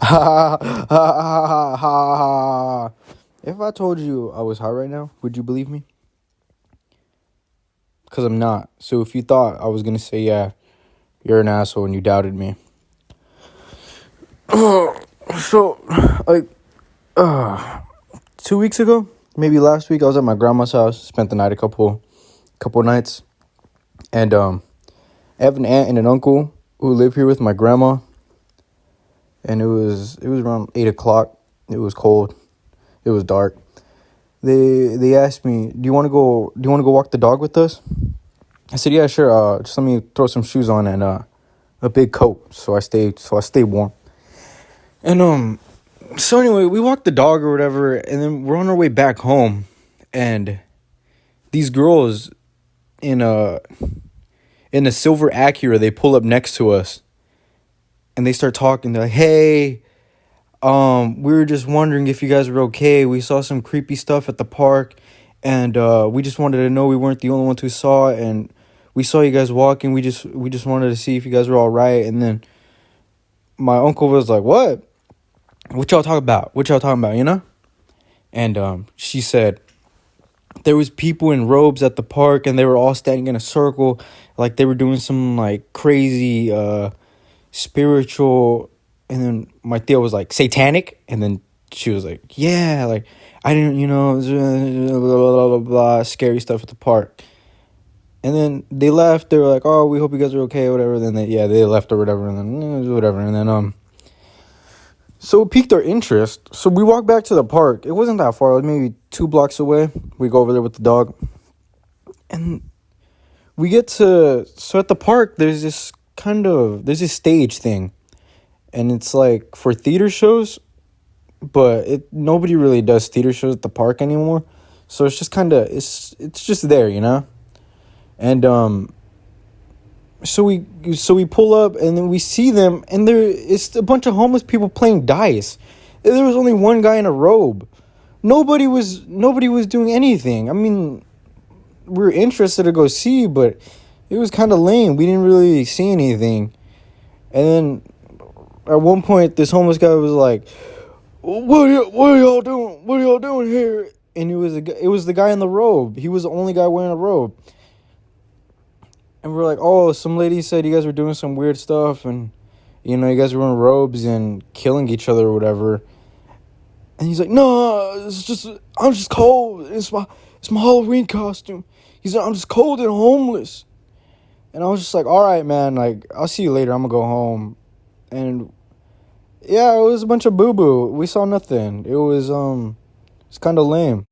Ha ha ha ha ha. If I told you I was high right now, would you believe me? Because I'm not. So if you thought I was going to say, yeah, you're an asshole and you doubted me. So, like, 2 weeks ago, maybe last week, I was at my grandma's house, spent the night a couple nights. And I have an aunt and an uncle who live here with my grandma. And it was around 8 o'clock. It was cold. It was dark. They asked me, do you want to go walk the dog with us? I said, yeah, sure. Just let me throw some shoes on and a big coat so I stay warm. And so anyway, we walked the dog or whatever, and then we're on our way back home, and these girls in a silver Acura, they pull up next to us, and they start talking. They're like, hey, we were just wondering if you guys were okay. We saw some creepy stuff at the park, and we just wanted to know we weren't the only ones who saw it, and we saw you guys walking. We just wanted to see if you guys were all right. And then my uncle was like, what y'all talking about, you know? And she said there was people in robes at the park, and they were all standing in a circle, like they were doing some like crazy spiritual. And then my Theo was like, satanic? And then she was like, yeah, like, I didn't, blah, blah, blah, blah, scary stuff at the park. And then they left. They were like, oh, we hope you guys are okay, or whatever. Then they left or whatever. And then whatever. And then so it piqued our interest. So we walked back to the park. It wasn't that far. It was maybe 2 blocks away. We go over there with the dog. And we get so at the park, there's this stage thing. And it's like for theater shows, but nobody really does theater shows at the park anymore. So it's just it's just there, you know? And so we pull up, and then we see them, and it's a bunch of homeless people playing dice. And there was only one guy in a robe. Nobody was doing anything. I mean, we were interested to go see, but it was kind of lame. We didn't really see anything. And then at one point, this homeless guy was like, what are y'all doing? What are y'all doing here? And it was the guy in the robe. He was the only guy wearing a robe. And we're like, oh, some lady said you guys were doing some weird stuff, and, you guys were wearing robes and killing each other or whatever. And he's like, no, I'm just cold. It's my Halloween costume. He's like, I'm just cold and homeless. And I was just like, all right, man, like, I'll see you later. I'm gonna go home. And yeah, it was a bunch of boo-boo. We saw nothing. It was kind of lame.